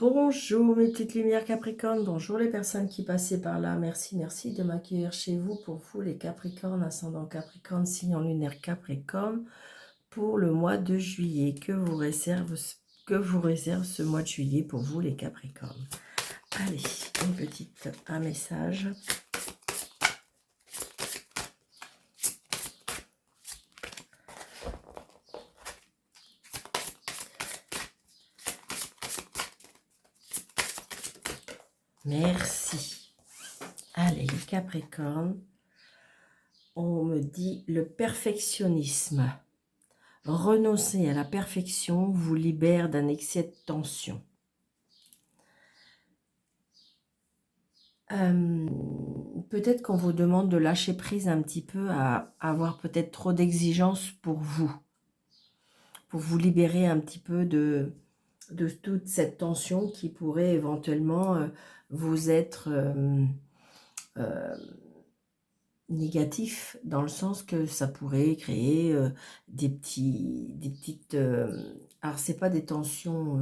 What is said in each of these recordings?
Bonjour mes petites lumières Capricorne, bonjour les personnes qui passaient par là, merci de m'accueillir chez vous. Pour vous les Capricornes, ascendant Capricorne, signe en lunaire Capricorne, pour le mois de juillet, que vous réserve ce mois de juillet pour vous les Capricornes. Allez, un message. Merci. Allez, les Capricornes, on me dit le perfectionnisme. Renoncer à la perfection vous libère d'un excès de tension. Peut-être qu'on vous demande de lâcher prise un petit peu à avoir peut-être trop d'exigences pour vous libérer un petit peu de toute cette tension qui pourrait éventuellement vous être négatif, dans le sens que ça pourrait créer des petites... alors, c'est pas des tensions...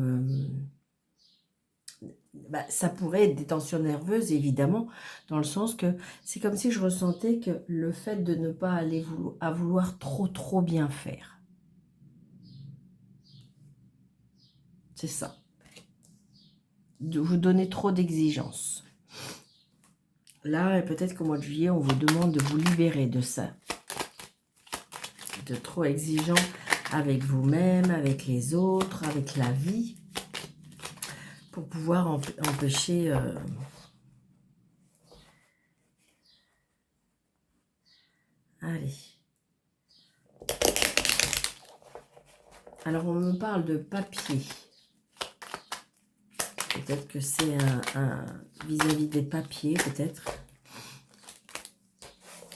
ça pourrait être des tensions nerveuses, évidemment, dans le sens que c'est comme si je ressentais que le fait de ne pas aller vouloir trop bien faire. C'est ça. De vous donner trop d'exigences. Là, peut-être qu'au mois de juillet, on vous demande de vous libérer de ça. De trop exigeant avec vous-même, avec les autres, avec la vie, pour pouvoir empêcher... Allez. Alors, on me parle de papier. Peut-être que c'est un vis-à-vis des papiers, peut-être.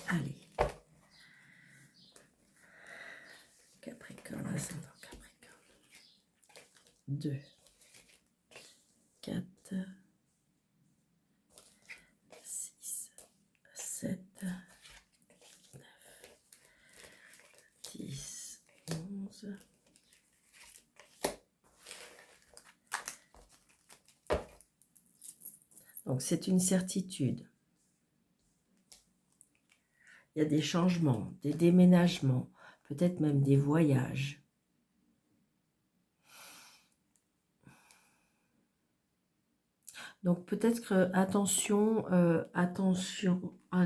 Allez. Capricorne, ascendant Capricorne. 2, 4, 6, 7, 9, 10, 11. Donc, c'est une certitude. Il y a des changements, des déménagements, peut-être même des voyages. Donc, peut-être que, attention à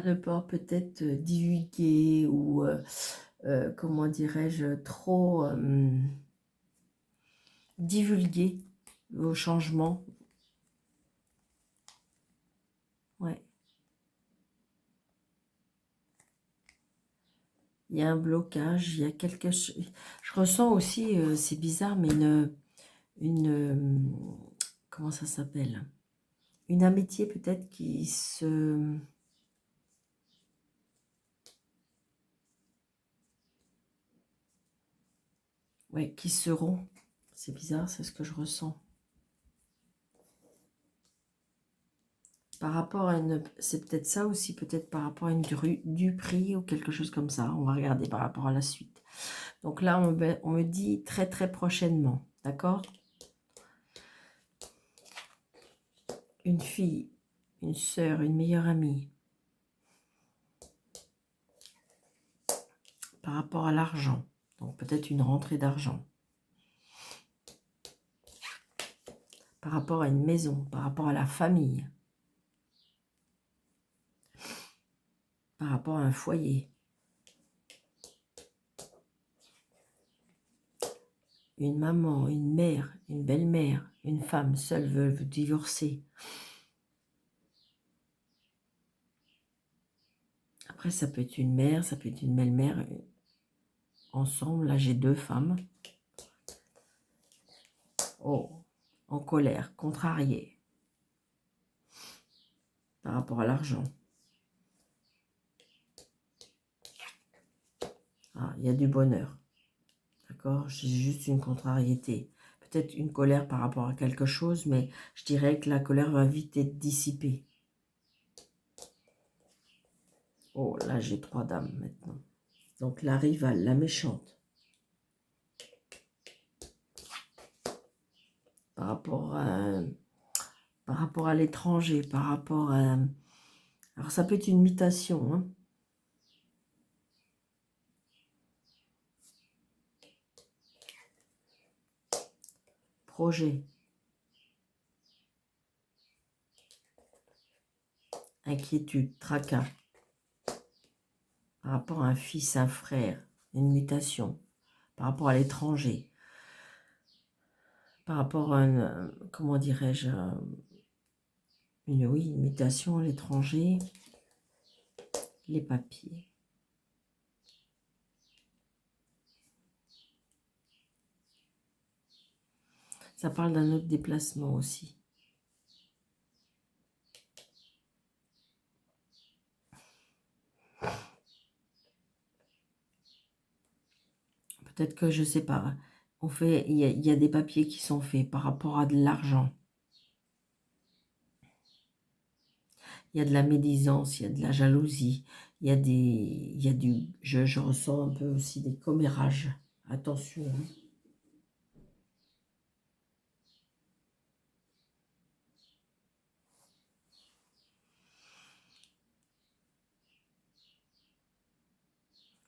ne pas peut-être divulguer ou, comment dirais-je, trop divulguer vos changements. Ouais. Il y a un blocage, il y a quelque chose. Je ressens aussi, c'est bizarre, mais comment ça s'appelle? Une amitié peut-être qui se... Ouais, qui se rompt. C'est bizarre, c'est ce que je ressens. Par rapport à une... C'est peut-être ça aussi, peut-être par rapport à une du prix ou quelque chose comme ça. On va regarder par rapport à la suite. Donc là, on me dit très prochainement. D'accord? Une fille, une sœur, une meilleure amie. Par rapport à l'argent. Donc peut-être une rentrée d'argent. Par rapport à une maison, par rapport à la famille. Par rapport à un foyer. Une maman, une mère, une belle-mère, une femme seule veut divorcer. Après, ça peut être une mère, ça peut être une belle-mère. Ensemble, là, j'ai 2 femmes. Oh, en colère, contrariée. Par rapport à l'argent. Ah, il y a du bonheur. D'accord? J'ai juste une contrariété. Peut-être une colère par rapport à quelque chose, mais je dirais que la colère va vite être dissipée. Oh, là, j'ai 3 dames maintenant. Donc, la rivale, la méchante. Par rapport à par rapport à l'étranger, par rapport à... Alors, ça peut être une mutation, hein. Projet. Inquiétude, tracas. Par rapport à un fils, un frère, une mutation. Par rapport à l'étranger. Par rapport à une, comment dirais-je, oui, une mutation à l'étranger. Les papiers. Ça parle d'un autre déplacement aussi. Peut-être que, je sais pas, on fait, il y a des papiers qui sont faits par rapport à de l'argent. Il y a de la médisance, il y a de la jalousie, il y a je ressens un peu aussi des commérages. Attention, hein.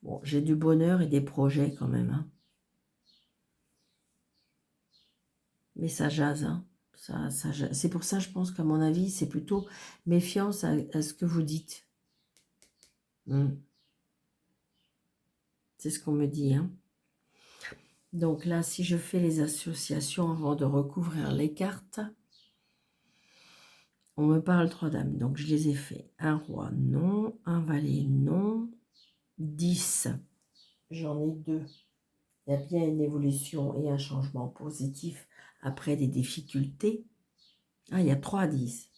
Bon, j'ai du bonheur et des projets quand même, hein. Mais ça jase, hein. C'est pour ça, je pense qu'à mon avis, c'est plutôt méfiance à ce que vous dites. C'est ce qu'on me dit, hein. Donc là, si je fais les associations avant de recouvrir les cartes, on me parle 3 dames. Donc je les ai fait. Un roi, non. Un valet, non. 10. J'en ai 2. Il y a bien une évolution et un changement positif après des difficultés. Ah, il y a 3 à 10.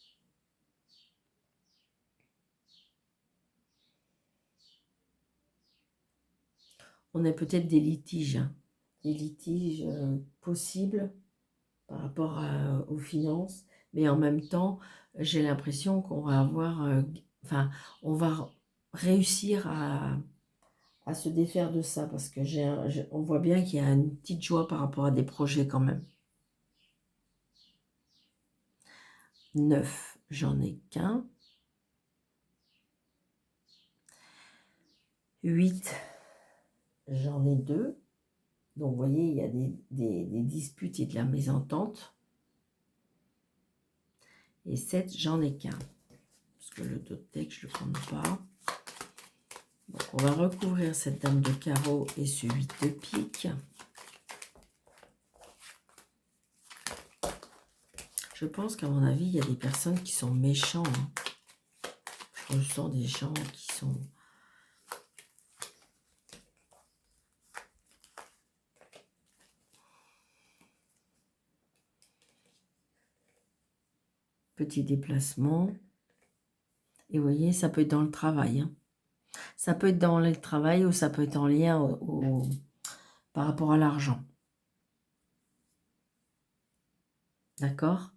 On a peut-être des litiges. Hein. Des litiges possibles par rapport aux finances. Mais en même temps, j'ai l'impression qu'on va avoir... enfin, on va réussir à se défaire de ça. Parce que on voit bien qu'il y a une petite joie par rapport à des projets quand même. 9, j'en ai qu'un. 8, j'en ai 2. Donc, vous voyez, il y a des disputes et de la mésentente. Et 7, j'en ai qu'un. Parce que le Totec, je ne le compte pas. Donc, on va recouvrir cette dame de carreau et ce 8 de pique. Je pense qu'à mon avis, il y a des personnes qui sont méchants. Hein. Je ressens des gens qui sont... Petit déplacement. Et vous voyez, ça peut être dans le travail. Hein. Ça peut être dans le travail ou ça peut être en lien par rapport à l'argent. D'accord?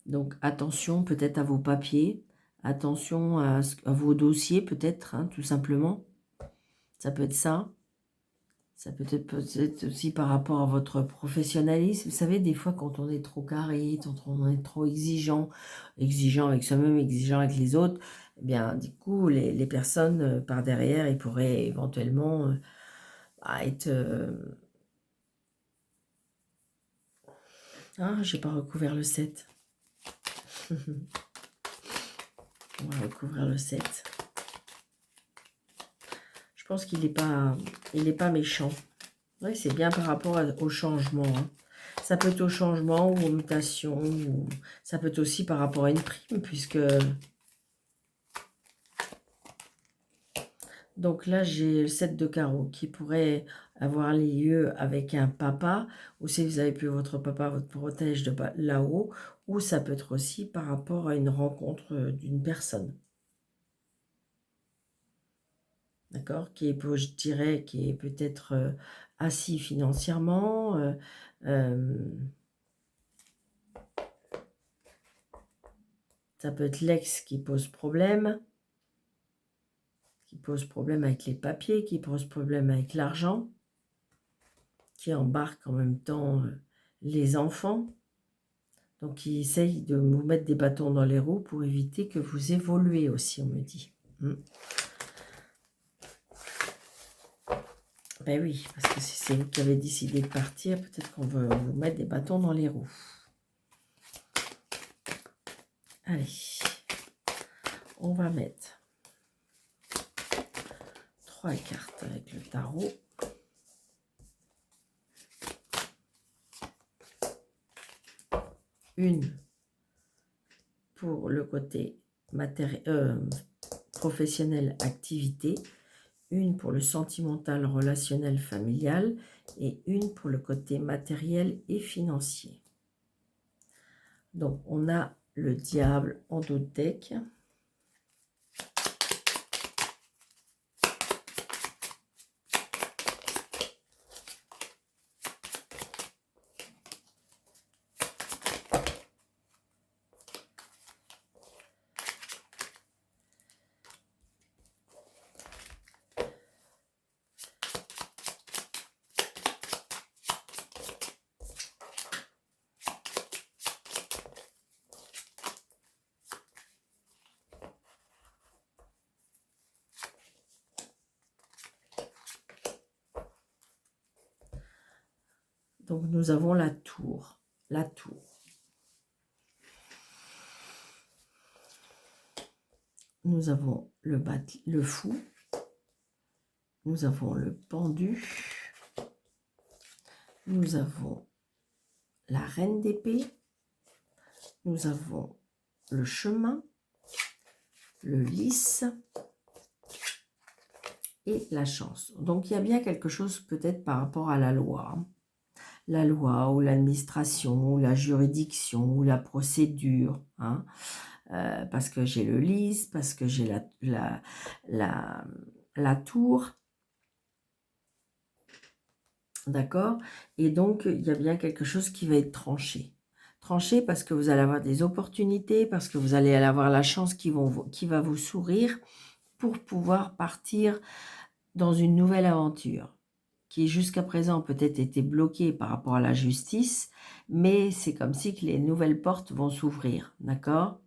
Donc, attention peut-être à vos papiers. Attention à vos dossiers peut-être, hein, tout simplement. Ça peut être ça. Ça peut être peut-être aussi par rapport à votre professionnalisme. Vous savez, des fois, quand on est trop carré, quand on est trop exigeant avec soi-même, exigeant avec les autres, eh bien, du coup, les personnes par derrière, ils pourraient éventuellement être... Ah, j'ai pas recouvert le 7. On va recouvrir le 7. Je pense qu'il n'est pas méchant. Oui, c'est bien par rapport au changement. Hein. Ça peut être au changement ou aux mutations. Ou... Ça peut être aussi par rapport à une prime, puisque... Donc là, j'ai le 7 de carreau qui pourrait avoir lieu avec un papa, ou si vous avez plus votre papa, votre protège de là-haut, ou ça peut être aussi par rapport à une rencontre d'une personne. D'accord, qui est, je dirais, qui est peut-être assis financièrement. Ça peut être l'ex qui pose problème. Qui pose problème avec les papiers, qui pose problème avec l'argent. Qui embarque en même temps les enfants. Donc, il essaye de vous mettre des bâtons dans les roues pour éviter que vous évoluez aussi, on me dit. Ben oui, parce que si c'est vous qui avez décidé de partir, peut-être qu'on veut vous mettre des bâtons dans les roues. Allez, on va mettre 3 cartes avec le tarot. Une pour le côté professionnel, activité. Une pour le sentimental, relationnel, familial. Et une pour le côté matériel et financier. Donc, on a le diable en dos de deck. Donc, nous avons la tour. La tour. Nous avons le fou. Nous avons le pendu. Nous avons la reine d'épée. Nous avons le chemin. Le lys. Et la chance. Donc, il y a bien quelque chose peut-être par rapport à la loi. La loi ou l'administration ou la juridiction ou la procédure. Hein. Parce que j'ai le lys, parce que j'ai la tour. D'accord? Et donc, il y a bien quelque chose qui va être tranché. Tranché parce que vous allez avoir des opportunités, parce que vous allez avoir la chance qui va vous sourire pour pouvoir partir dans une nouvelle aventure qui jusqu'à présent peut-être été bloquée par rapport à la justice, mais c'est comme si que les nouvelles portes vont s'ouvrir. D'accord?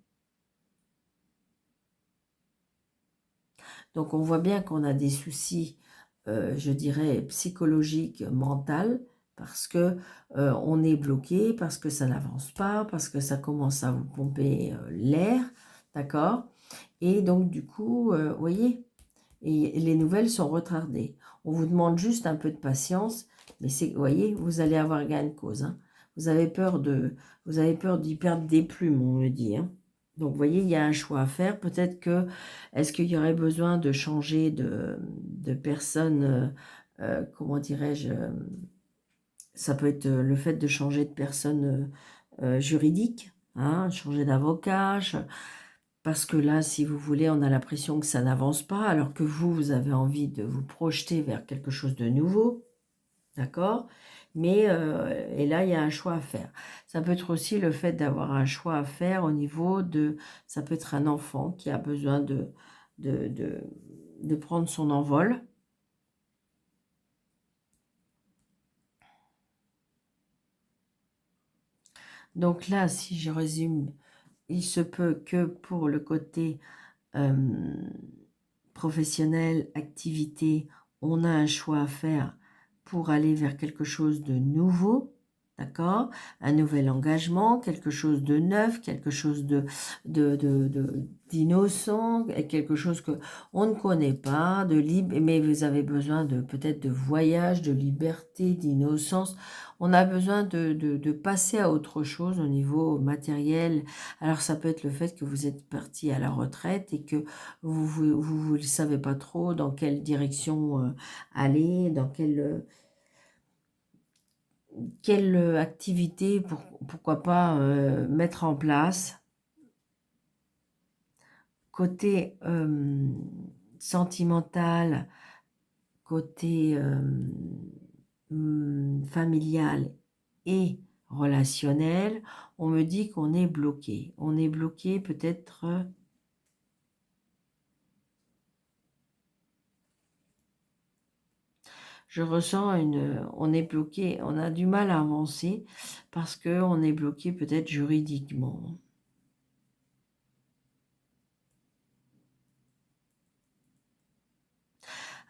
Donc, on voit bien qu'on a des soucis, je dirais, psychologiques, mentaux, parce que on est bloqué, parce que ça n'avance pas, parce que ça commence à vous pomper l'air, d'accord? Et donc, du coup, vous voyez, et les nouvelles sont retardées. On vous demande juste un peu de patience, mais vous voyez, vous allez avoir gain de cause. Hein. Vous avez peur d'y perdre des plumes, on me dit. Hein. Donc, vous voyez, il y a un choix à faire. Peut-être que, est-ce qu'il y aurait besoin de changer de personne, comment dirais-je, ça peut être le fait de changer de personne juridique, hein, changer d'avocat, parce que là, si vous voulez, on a l'impression que ça n'avance pas, alors que vous avez envie de vous projeter vers quelque chose de nouveau. D'accord? Mais, et là, il y a un choix à faire. Ça peut être aussi le fait d'avoir un choix à faire au niveau de... Ça peut être un enfant qui a besoin de prendre son envol. Donc là, si je résume, il se peut que pour le côté professionnel, activité, on a un choix à faire pour aller vers quelque chose de nouveau, d'accord? Un nouvel engagement, quelque chose de neuf, quelque chose d'innocent, quelque chose que on ne connaît pas, de libre, mais vous avez besoin de peut-être de voyage, de liberté, d'innocence. On a besoin de passer à autre chose au niveau matériel. Alors ça peut être le fait que vous êtes parti à la retraite et que vous ne savez pas trop dans quelle direction aller, dans quelle activité, pourquoi pas mettre en place. Côté sentimental, côté familial et relationnel, on me dit qu'on est bloqué. On est bloqué peut-être... Je ressens on est bloqué, on a du mal à avancer parce qu'on est bloqué peut-être juridiquement.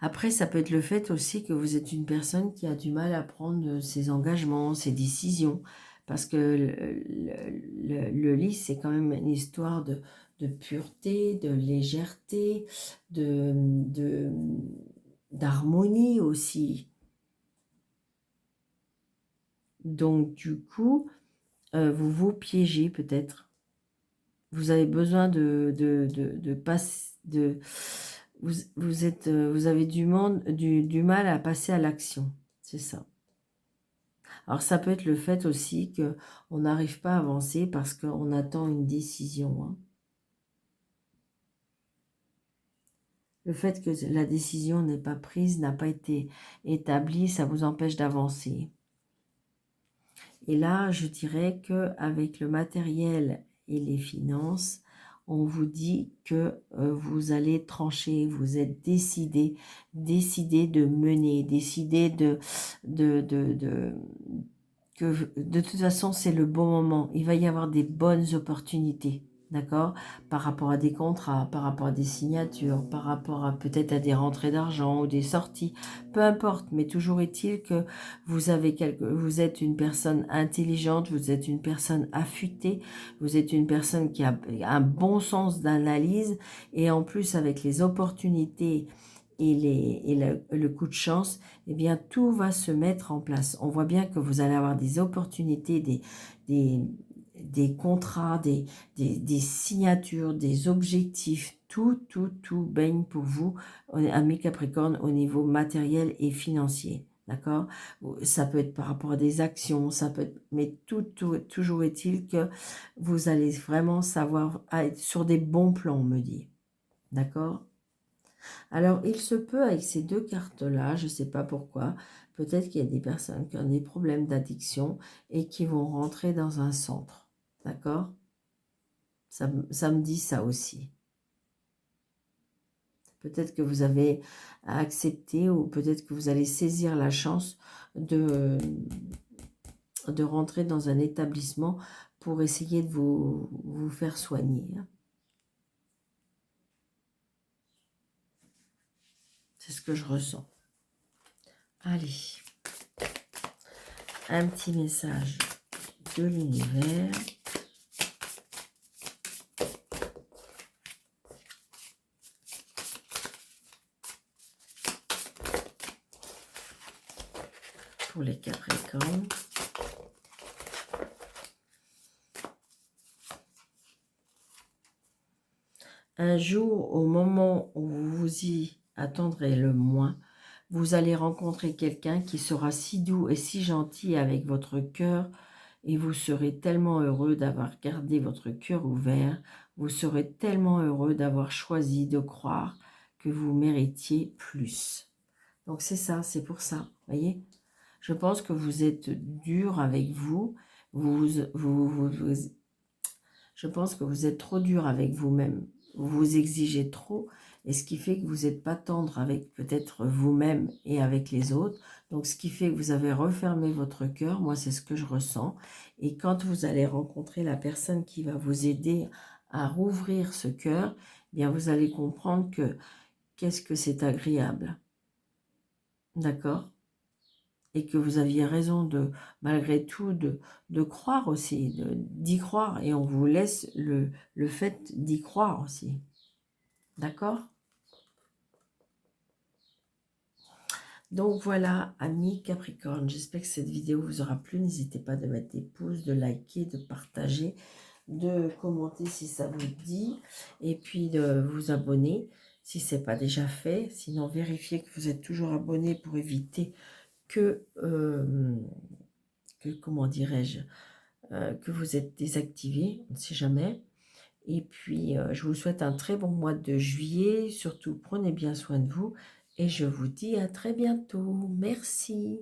Après, ça peut être le fait aussi que vous êtes une personne qui a du mal à prendre ses engagements, ses décisions. Parce que le lit, c'est quand même une histoire de pureté, de légèreté, d'harmonie aussi. Donc, du coup, vous vous piégez peut-être. Vous avez besoin de passer... Vous avez du mal à passer à l'action. C'est ça. Alors, ça peut être le fait aussi qu'on n'arrive pas à avancer parce qu'on attend une décision. Hein. Le fait que la décision n'est pas prise, n'a pas été établie, ça vous empêche d'avancer. Et là, je dirais qu'avec le matériel et les finances, on vous dit que vous allez trancher, vous êtes décidé de mener, décidé que de toute façon, c'est le bon moment. Il va y avoir des bonnes opportunités, d'accord? Par rapport à des contrats, par rapport à des signatures, par rapport à peut-être à des rentrées d'argent ou des sorties, peu importe. Mais toujours est-il que vous êtes une personne intelligente, vous êtes une personne affûtée, vous êtes une personne qui a un bon sens d'analyse et en plus avec les opportunités et le coup de chance, eh bien, tout va se mettre en place. On voit bien que vous allez avoir des opportunités, des contrats, des signatures, des objectifs. Tout baigne pour vous, amis Capricorne, au niveau matériel et financier. D'accord? Ça peut être par rapport à des actions, ça peut être, mais toujours est-il que vous allez vraiment savoir être sur des bons plans, on me dit. D'accord? Alors, il se peut avec ces deux cartes-là, je ne sais pas pourquoi, peut-être qu'il y a des personnes qui ont des problèmes d'addiction et qui vont rentrer dans un centre. D'accord? Ça me dit ça aussi. Peut-être que vous avez accepté ou peut-être que vous allez saisir la chance de rentrer dans un établissement pour essayer de vous faire soigner. C'est ce que je ressens. Allez. Un petit message de l'univers. Pour les Capricornes. Un jour, au moment où vous vous y attendrez le moins, vous allez rencontrer quelqu'un qui sera si doux et si gentil avec votre cœur et vous serez tellement heureux d'avoir gardé votre cœur ouvert, vous serez tellement heureux d'avoir choisi de croire que vous méritiez plus. Donc c'est ça, c'est pour ça, voyez. Je pense que vous êtes dur avec vous, je pense que vous êtes trop dur avec vous-même, vous vous exigez trop, et ce qui fait que vous n'êtes pas tendre avec peut-être vous-même et avec les autres. Donc ce qui fait que vous avez refermé votre cœur, moi c'est ce que je ressens. Et quand vous allez rencontrer la personne qui va vous aider à rouvrir ce cœur, eh bien vous allez comprendre que qu'est-ce que c'est agréable. D'accord? Et que vous aviez raison malgré tout, de croire aussi, d'y croire. Et on vous laisse le fait d'y croire aussi. D'accord? Donc voilà, amis Capricorne, j'espère que cette vidéo vous aura plu. N'hésitez pas de mettre des pouces, de liker, de partager, de commenter si ça vous dit. Et puis de vous abonner si ce n'est pas déjà fait. Sinon, vérifiez que vous êtes toujours abonné pour éviter que comment dirais-je, que vous êtes désactivé, on ne sait jamais. Et puis, je vous souhaite un très bon mois de juillet. Surtout, prenez bien soin de vous. Et je vous dis à très bientôt. Merci.